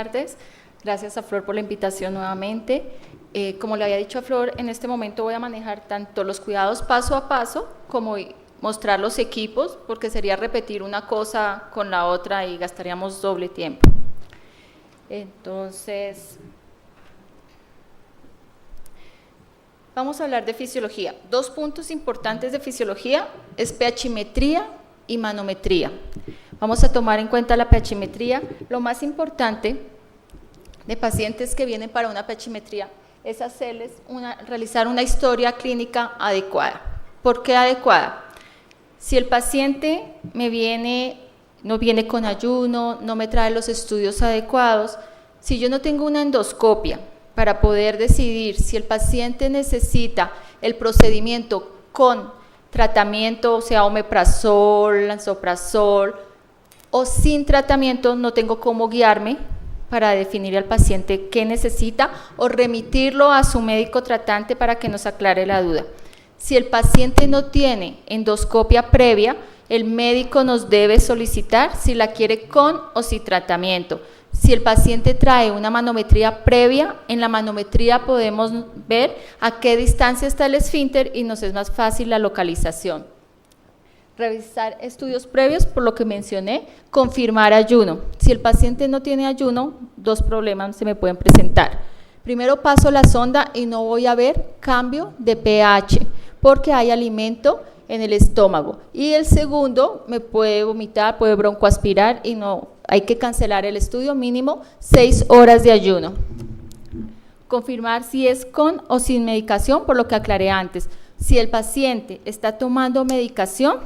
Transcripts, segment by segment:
tardes. Gracias a Flor por la invitación nuevamente. Como le había dicho a Flor, en este momento voy a manejar tanto los cuidados paso a paso como mostrar los equipos, porque sería repetir una cosa con la otra y gastaríamos doble tiempo. Entonces, vamos a hablar de fisiología. Dos puntos importantes de fisiología es pHimetría y manometría. Vamos a tomar en cuenta la pHimetría. Lo más importante de pacientes que vienen para una pHimetría es realizar una historia clínica adecuada. ¿Por qué adecuada? Si el paciente no viene con ayuno, no me trae los estudios adecuados, si yo no tengo una endoscopia para poder decidir si el paciente necesita el procedimiento con tratamiento, o sea, omeprazol, lansoprazol, o sin tratamiento, no tengo cómo guiarme para definir al paciente qué necesita o remitirlo a su médico tratante para que nos aclare la duda. Si el paciente no tiene endoscopia previa, el médico nos debe solicitar si la quiere con o sin tratamiento. Si el paciente trae una manometría previa, en la manometría podemos ver a qué distancia está el esfínter y nos es más fácil la localización. Revisar estudios previos, por lo que mencioné, confirmar ayuno. Si el paciente no tiene ayuno, dos problemas se me pueden presentar. Primero paso la sonda y no voy a ver cambio de pH, porque hay alimento en el estómago. Y el segundo, me puede vomitar, puede broncoaspirar y no, hay que cancelar el estudio, mínimo 6 horas de ayuno. Confirmar si es con o sin medicación, por lo que aclaré antes. Si el paciente está tomando medicación,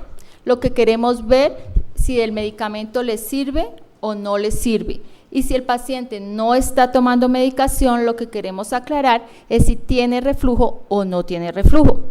lo que queremos ver si el medicamento le sirve o no le sirve. Y si el paciente no está tomando medicación, lo que queremos aclarar es si tiene reflujo o no tiene reflujo.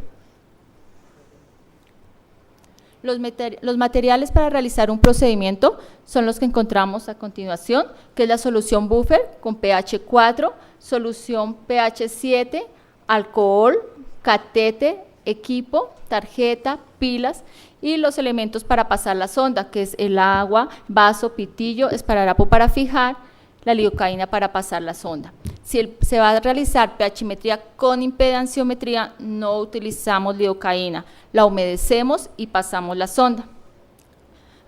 Los materiales para realizar un procedimiento son los que encontramos a continuación, que es la solución buffer con pH 4, solución pH 7, alcohol, catéter, equipo, tarjeta, pilas y los elementos para pasar la sonda, que es el agua, vaso, pitillo, esparadrapo para fijar, la lidocaína para pasar la sonda. Si se va a realizar pHimetría con impedanciometría, no utilizamos lidocaína, la humedecemos y pasamos la sonda.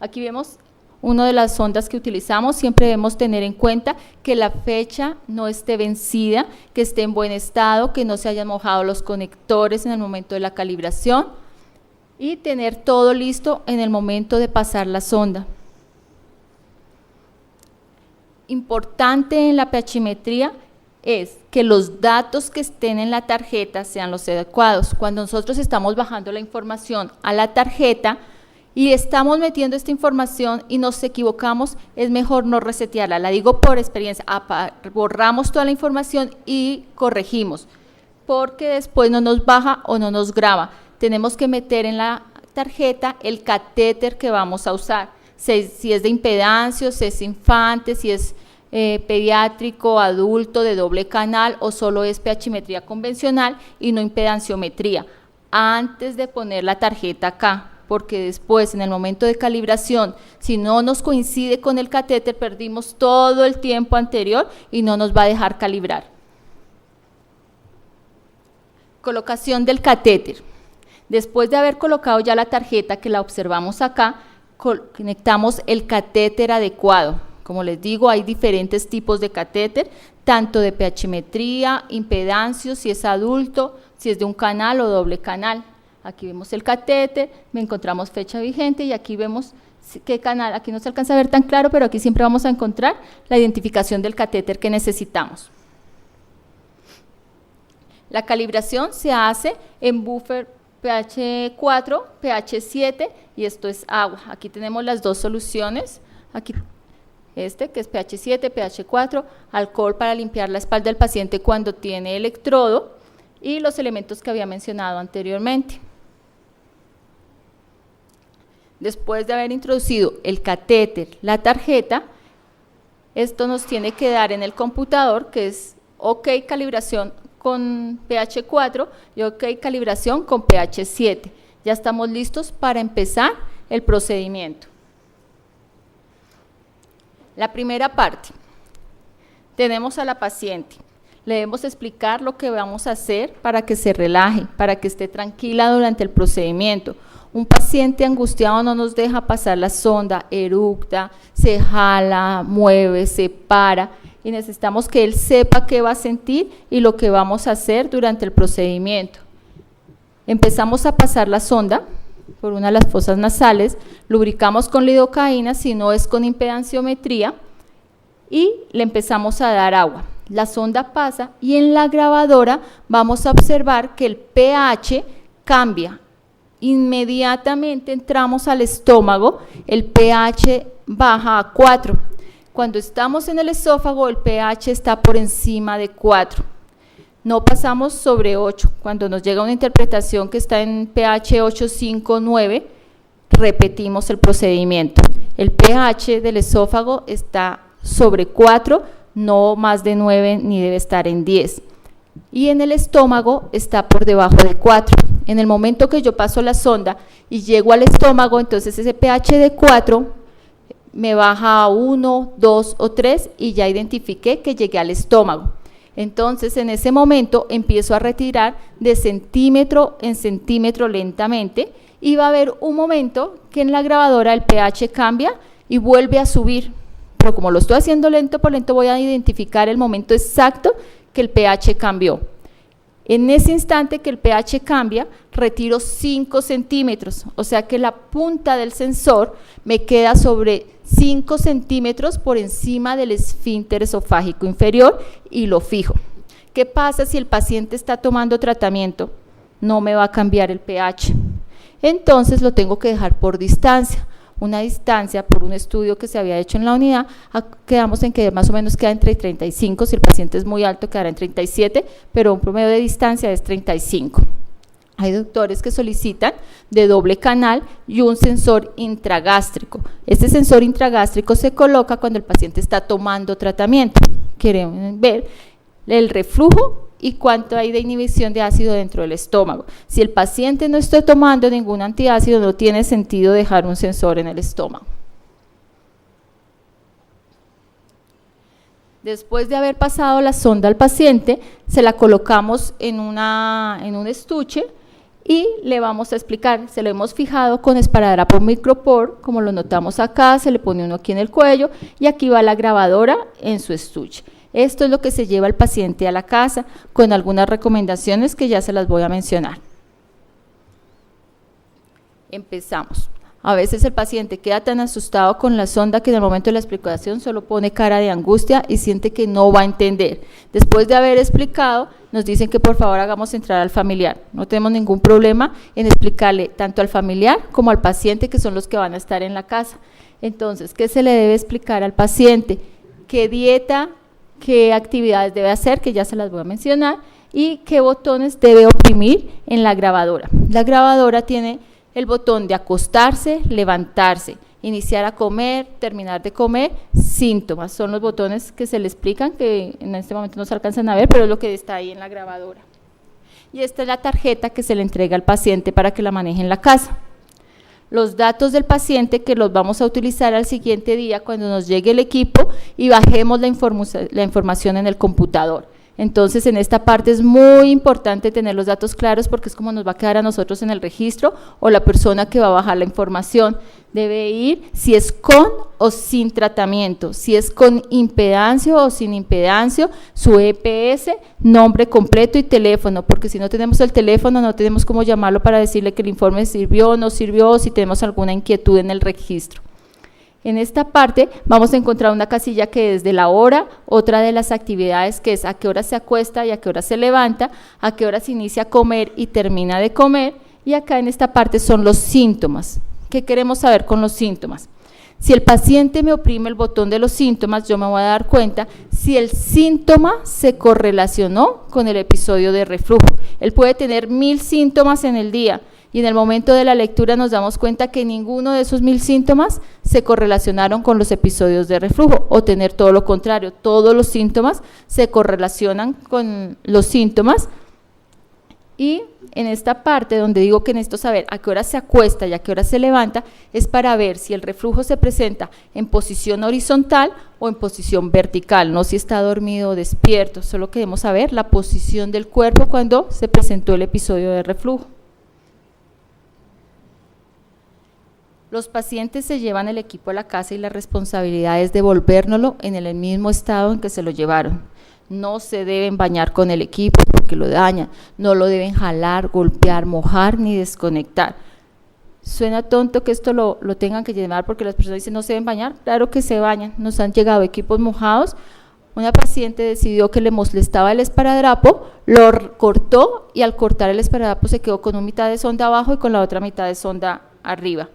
Aquí vemos una de las sondas que utilizamos. Siempre debemos tener en cuenta que la fecha no esté vencida, que esté en buen estado, que no se hayan mojado los conectores en el momento de la calibración y tener todo listo en el momento de pasar la sonda. Importante en la pHimetría es que los datos que estén en la tarjeta sean los adecuados. Cuando nosotros estamos bajando la información a la tarjeta y estamos metiendo esta información y nos equivocamos, es mejor no resetearla. La digo por experiencia, borramos toda la información y corregimos, porque después no nos baja o no nos graba. Tenemos que meter en la tarjeta el catéter que vamos a usar, si es de impedancio, si es infante, si es pediátrico, adulto, de doble canal o solo es pHimetría convencional y no impedanciometría, antes de poner la tarjeta acá, porque después en el momento de calibración, si no nos coincide con el catéter, perdimos todo el tiempo anterior y no nos va a dejar calibrar. Colocación del catéter. Después de haber colocado ya la tarjeta, que la observamos acá, conectamos el catéter adecuado. Como les digo, hay diferentes tipos de catéter, tanto de pHimetría, impedancio, si es adulto, si es de un canal o doble canal. Aquí vemos el catéter, encontramos fecha vigente y aquí vemos qué canal. Aquí no se alcanza a ver tan claro, pero aquí siempre vamos a encontrar la identificación del catéter que necesitamos. La calibración se hace en buffer pH 4, pH 7 y esto es agua. Aquí tenemos las dos soluciones. Aquí que es pH 7, pH 4, alcohol para limpiar la espalda del paciente cuando tiene electrodo y los elementos que había mencionado anteriormente. Después de haber introducido el catéter, la tarjeta, esto nos tiene que dar en el computador, que es OK calibración con pH 4 y OK calibración con pH 7. Ya estamos listos para empezar el procedimiento. La primera parte, Tenemos a la paciente. Le debemos explicar lo que vamos a hacer para que se relaje, para que esté tranquila durante el procedimiento. Un paciente angustiado no nos deja pasar la sonda, eructa, se jala, mueve, se para y necesitamos que él sepa qué va a sentir y lo que vamos a hacer durante el procedimiento. Empezamos a pasar la sonda por una de las fosas nasales, lubricamos con lidocaína, si no es con impedanciometría, y le empezamos a dar agua. La sonda pasa y en la grabadora vamos a observar que el pH cambia. Inmediatamente entramos al estómago, el pH baja a 4. Cuando estamos en el esófago, el pH está por encima de 4. No pasamos sobre 8. Cuando nos llega una interpretación que está en pH 8, 5, 9, repetimos el procedimiento. El pH del esófago está sobre 4, no más de 9 ni debe estar en 10. Y en el estómago está por debajo de 4. En el momento que yo paso la sonda y llego al estómago, entonces ese pH de 4 me baja a 1, 2 o 3 y ya identifiqué que llegué al estómago. Entonces en ese momento empiezo a retirar de centímetro en centímetro lentamente y va a haber un momento que en la grabadora el pH cambia y vuelve a subir. Pero como lo estoy haciendo lento por lento, voy a identificar el momento exacto que el pH cambió. En ese instante que el pH cambia, retiro 5 centímetros, o sea que la punta del sensor me queda sobre 5 centímetros por encima del esfínter esofágico inferior y lo fijo. ¿Qué pasa si el paciente está tomando tratamiento? No me va a cambiar el pH. Entonces lo tengo que dejar por distancia. Una distancia por un estudio que se había hecho en la unidad, quedamos en que más o menos queda entre 35, si el paciente es muy alto quedará en 37, pero un promedio de distancia es 35. Hay doctores que solicitan de doble canal y un sensor intragástrico. Este sensor intragástrico se coloca cuando el paciente está tomando tratamiento. Queremos ver el reflujo y cuánto hay de inhibición de ácido dentro del estómago. Si el paciente no está tomando ningún antiácido, no tiene sentido dejar un sensor en el estómago. Después de haber pasado la sonda al paciente, se la colocamos en un estuche y le vamos a explicar, se lo hemos fijado con esparadrapo micropor, como lo notamos acá, se le pone uno aquí en el cuello y aquí va la grabadora en su estuche. Esto es lo que se lleva el paciente a la casa, con algunas recomendaciones que ya se las voy a mencionar. Empezamos. A veces el paciente queda tan asustado con la sonda que en el momento de la explicación solo pone cara de angustia y siente que no va a entender. Después de haber explicado, nos dicen que por favor hagamos entrar al familiar. No tenemos ningún problema en explicarle tanto al familiar como al paciente, que son los que van a estar en la casa. Entonces, ¿qué se le debe explicar al paciente? ¿Qué dieta, qué actividades debe hacer, que ya se las voy a mencionar, y qué botones debe oprimir en la grabadora? La grabadora tiene el botón de acostarse, levantarse, iniciar a comer, terminar de comer, síntomas. Son los botones que se le explican, que en este momento no se alcanzan a ver, pero es lo que está ahí en la grabadora. Y esta es la tarjeta que se le entrega al paciente para que la maneje en la casa. Los datos del paciente que los vamos a utilizar al siguiente día cuando nos llegue el equipo y bajemos la información en el computador. Entonces, en esta parte es muy importante tener los datos claros porque es como nos va a quedar a nosotros en el registro, o la persona que va a bajar la información debe ir si es con o sin tratamiento, si es con impedancio o sin impedancio, su EPS, nombre completo y teléfono, porque si no tenemos el teléfono no tenemos cómo llamarlo para decirle que el informe sirvió o no sirvió, o si tenemos alguna inquietud en el registro. En esta parte vamos a encontrar una casilla que es de la hora, otra de las actividades que es a qué hora se acuesta y a qué hora se levanta, a qué hora se inicia a comer y termina de comer, y acá en esta parte son los síntomas. ¿Qué queremos saber con los síntomas? Si el paciente me oprime el botón de los síntomas, yo me voy a dar cuenta si el síntoma se correlacionó con el episodio de reflujo. Él puede tener 1000 síntomas en el día, y en el momento de la lectura nos damos cuenta que ninguno de esos 1000 síntomas se correlacionaron con los episodios de reflujo, o tener todo lo contrario, todos los síntomas se correlacionan con los síntomas Y en esta parte donde digo que necesito saber a qué hora se acuesta y a qué hora se levanta, es para ver si el reflujo se presenta en posición horizontal o en posición vertical, no si está dormido o despierto, solo queremos saber la posición del cuerpo cuando se presentó el episodio de reflujo. Los pacientes se llevan el equipo a la casa y la responsabilidad es devolvérnoslo en el mismo estado en que se lo llevaron. No se deben bañar con el equipo porque lo dañan, no lo deben jalar, golpear, mojar ni desconectar. Suena tonto que esto lo tengan que llevar porque las personas dicen no se deben bañar, claro que se bañan, nos han llegado equipos mojados. Una paciente decidió que le molestaba el esparadrapo, lo cortó y al cortar el esparadrapo se quedó con una mitad de sonda abajo y con la otra mitad de sonda arriba.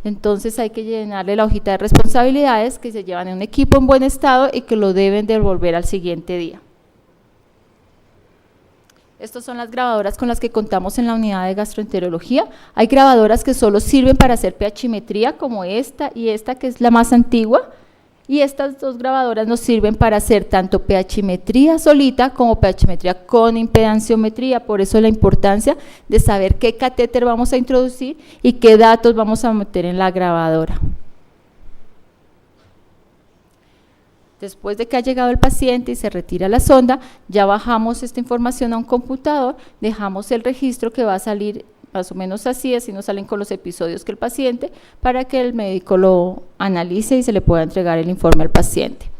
Entonces hay que llenarle la hojita de responsabilidades que se llevan en un equipo en buen estado y que lo deben devolver al siguiente día. Estas son las grabadoras con las que contamos en la unidad de gastroenterología. Hay grabadoras que solo sirven para hacer pH-metría como esta y esta que es la más antigua. Y estas dos grabadoras nos sirven para hacer tanto pH-metría solita como pH-metría con impedanciometría, por eso la importancia de saber qué catéter vamos a introducir y qué datos vamos a meter en la grabadora. Después de que ha llegado el paciente y se retira la sonda, ya bajamos esta información a un computador, dejamos el registro que va a salir más o menos así nos salen con los episodios que el paciente, para que el médico lo analice y se le pueda entregar el informe al paciente.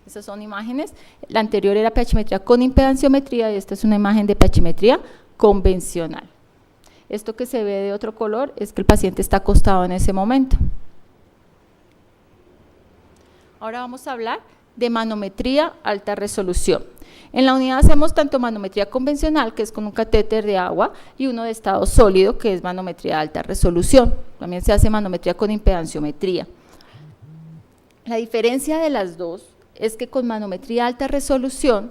Estas son imágenes, la anterior era pH-metría con impedanciometría y esta es una imagen de pH-metría convencional. Esto que se ve de otro color es que el paciente está acostado en ese momento. Ahora vamos a hablar de manometría alta resolución. En la unidad hacemos tanto manometría convencional, que es con un catéter de agua, y uno de estado sólido, que es manometría de alta resolución. También se hace manometría con impedanciometría. La diferencia de las dos es que con manometría de alta resolución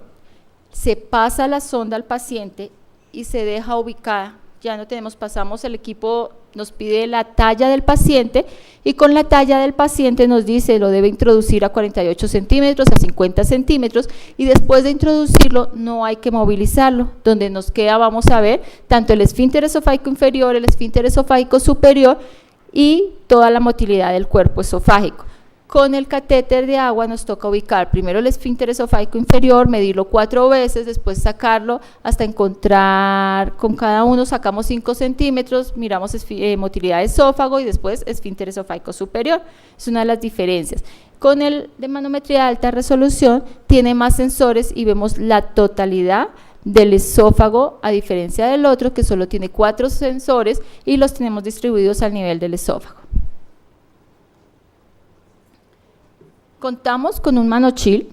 se pasa la sonda al paciente y se deja ubicada. Ya no tenemos, pasamos el equipo, nos pide la talla del paciente y con la talla del paciente nos dice lo debe introducir a 48 centímetros, a 50 centímetros y después de introducirlo no hay que movilizarlo. Donde nos queda vamos a ver tanto el esfínter esofágico inferior, el esfínter esofágico superior y toda la motilidad del cuerpo esofágico. Con el catéter de agua nos toca ubicar primero el esfínter esofágico inferior, medirlo 4 veces, después sacarlo hasta encontrar, con cada uno sacamos 5 centímetros, miramos motilidad de esófago y después esfínter esofágico superior. Es una de las diferencias. Con el de manometría de alta resolución tiene más sensores y vemos la totalidad del esófago, a diferencia del otro que solo tiene 4 sensores y los tenemos distribuidos al nivel del esófago. Contamos con un manochill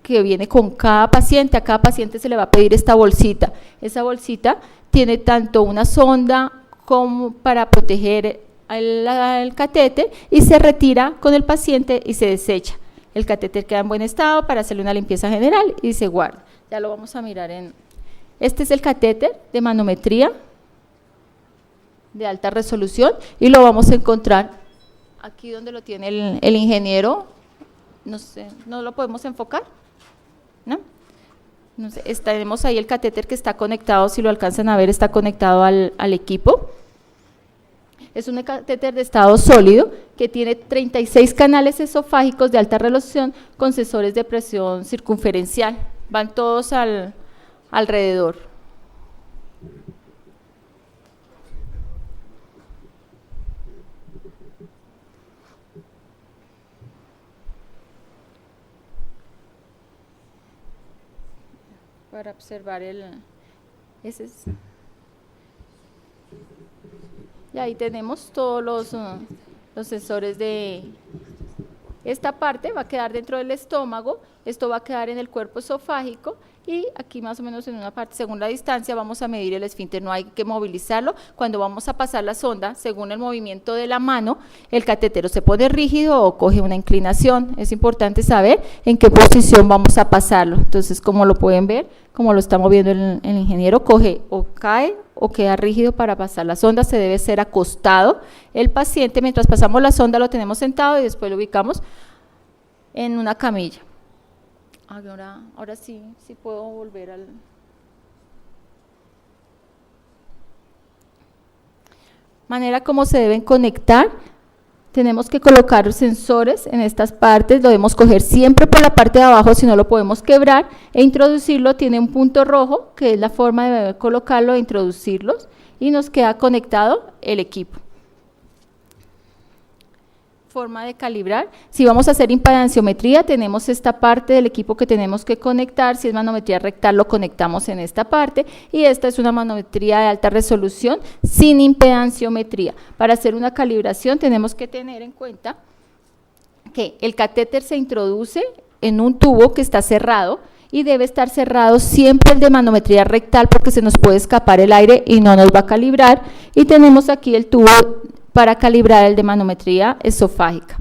que viene con cada paciente, a cada paciente se le va a pedir esta bolsita. Esa bolsita tiene tanto una sonda como para proteger el catéter y se retira con el paciente y se desecha. El catéter queda en buen estado para hacerle una limpieza general y se guarda. Ya lo vamos a mirar en... Este es el catéter de manometría de alta resolución y lo vamos a encontrar aquí donde lo tiene el ingeniero. No sé, ¿no lo podemos enfocar? ¿No? No sé, tenemos ahí el catéter que está conectado, si lo alcanzan a ver, está conectado al equipo. Es un catéter de estado sólido que tiene 36 canales esofágicos de alta resolución con sensores de presión circunferencial. Van todos alrededor. Para observar ese es. Y ahí tenemos todos los sensores de esta parte, va a quedar dentro del estómago, esto va a quedar en el cuerpo esofágico y aquí más o menos en una parte, según la distancia, vamos a medir el esfínter, no hay que movilizarlo. Cuando vamos a pasar la sonda, según el movimiento de la mano, el catéter se pone rígido o coge una inclinación. Es importante saber en qué posición vamos a pasarlo. Entonces, como lo pueden ver, como lo está moviendo el ingeniero, coge o cae o queda rígido para pasar la sonda, se debe ser acostado. El paciente, mientras pasamos la sonda, lo tenemos sentado y después lo ubicamos en una camilla. Ahora sí puedo volver al... Manera como se deben conectar. Tenemos que colocar sensores en estas partes, lo debemos coger siempre por la parte de abajo, si no lo podemos quebrar, e introducirlo, tiene un punto rojo, que es la forma de colocarlo e introducirlos, y nos queda conectado el equipo. Forma de calibrar, si vamos a hacer impedanciometría, tenemos esta parte del equipo que tenemos que conectar, si es manometría rectal lo conectamos en esta parte, y esta es una manometría de alta resolución sin impedanciometría. Para hacer una calibración tenemos que tener en cuenta que el catéter se introduce en un tubo que está cerrado, y debe estar cerrado siempre el de manometría rectal porque se nos puede escapar el aire y no nos va a calibrar, y tenemos aquí el tubo para calibrar el de manometría esofágica.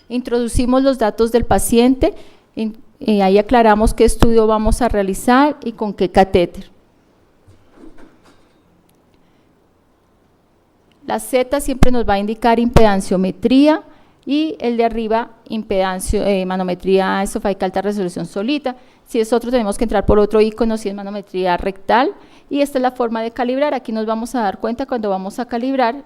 Introducimos los datos del paciente, y ahí aclaramos qué estudio vamos a realizar y con qué catéter. La Z siempre nos va a indicar impedanciometría, y el de arriba manometría esofágica alta resolución solita. Si es otro tenemos que entrar por otro icono, si es manometría rectal, y esta es la forma de calibrar. Aquí nos vamos a dar cuenta cuando vamos a calibrar,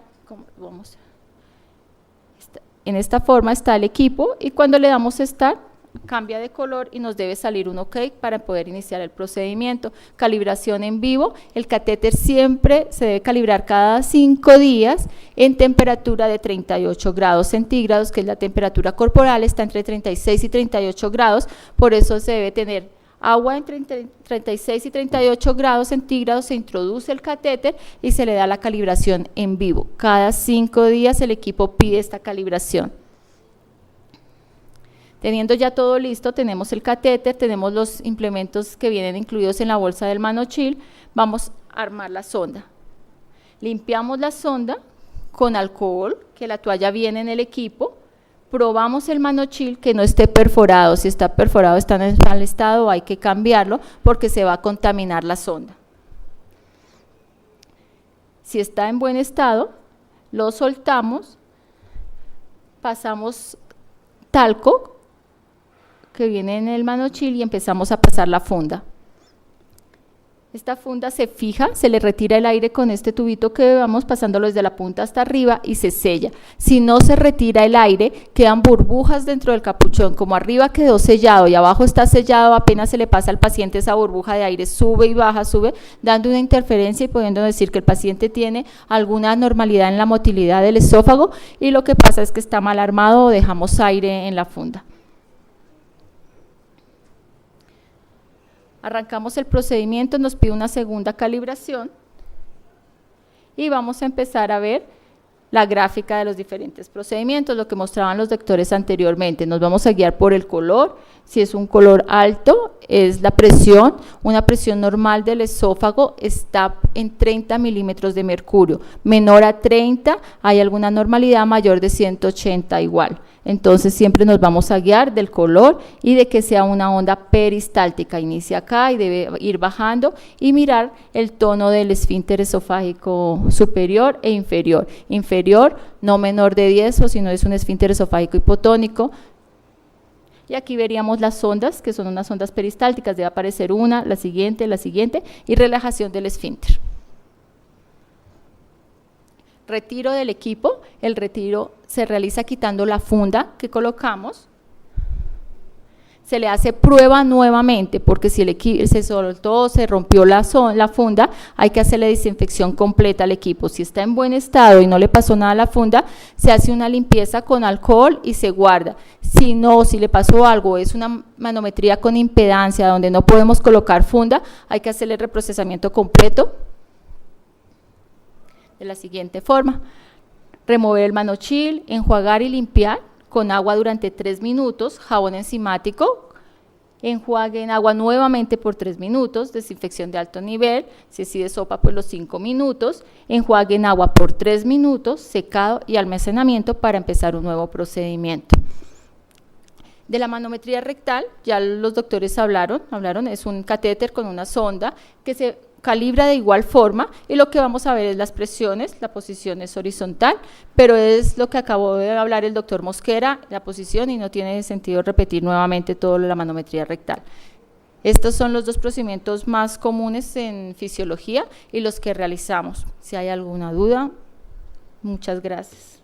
en esta forma está el equipo, y cuando le damos Start cambia de color y nos debe salir un OK para poder iniciar el procedimiento. Calibración en vivo, el catéter siempre se debe calibrar cada 5 días en temperatura de 38 grados centígrados, que es la temperatura corporal, está entre 36 y 38 grados, por eso se debe tener agua entre 36 y 38 grados centígrados, se introduce el catéter y se le da la calibración en vivo. Cada 5 días el equipo pide esta calibración. Teniendo ya todo listo, tenemos el catéter, tenemos los implementos que vienen incluidos en la bolsa del Manochill, vamos a armar la sonda. Limpiamos la sonda con alcohol, que la toalla viene en el equipo, probamos el Manochill que no esté perforado, si está perforado está en mal estado, hay que cambiarlo porque se va a contaminar la sonda. Si está en buen estado, lo soltamos, pasamos talco que viene en el Manochill y empezamos a pasar la funda. Esta funda se fija, se le retira el aire con este tubito que vamos pasándolo desde la punta hasta arriba y se sella. Si no se retira el aire, quedan burbujas dentro del capuchón. Como arriba quedó sellado y abajo está sellado, apenas se le pasa al paciente esa burbuja de aire, sube y baja, sube, dando una interferencia y pudiendo decir que el paciente tiene alguna anormalidad en la motilidad del esófago, y lo que pasa es que está mal armado o dejamos aire en la funda. Arrancamos el procedimiento, nos pide una segunda calibración y vamos a empezar a ver la gráfica de los diferentes procedimientos, lo que mostraban los doctores anteriormente. Nos vamos a guiar por el color. Si es un color alto, es la presión. Una presión normal del esófago está en 30 milímetros de mercurio. Menor a 30, hay alguna normalidad, mayor de 180 igual. Entonces siempre nos vamos a guiar del color y de que sea una onda peristáltica. Inicia acá y debe ir bajando y mirar el tono del esfínter esofágico superior e inferior. Inferior no menor de 10, o si no es un esfínter esofágico hipotónico. Y aquí veríamos las ondas, que son unas ondas peristálticas, debe aparecer una, la siguiente, y relajación del esfínter. Retiro del equipo, el retiro se realiza quitando la funda que colocamos, se le hace prueba nuevamente, porque si el equipo se soltó, se rompió la funda, hay que hacerle desinfección completa al equipo. Si está en buen estado y no le pasó nada a la funda, se hace una limpieza con alcohol y se guarda. Si no, si le pasó algo, es una manometría con impedancia donde no podemos colocar funda, hay que hacerle reprocesamiento completo de la siguiente forma: remover el Manochill, enjuagar y limpiar con agua durante 3 minutos, jabón enzimático, enjuague en agua nuevamente por 3 minutos, desinfección de alto nivel, si es de sopa pues los 5 minutos, enjuague en agua por 3 minutos, secado y almacenamiento para empezar un nuevo procedimiento. De la manometría rectal, ya los doctores hablaron, es un catéter con una sonda que se calibra de igual forma, y lo que vamos a ver es las presiones. La posición es horizontal, pero es lo que acabó de hablar el doctor Mosquera, la posición, y no tiene sentido repetir nuevamente todo lo de la manometría rectal. Estos son los dos procedimientos más comunes en fisiología y los que realizamos. Si hay alguna duda, muchas gracias.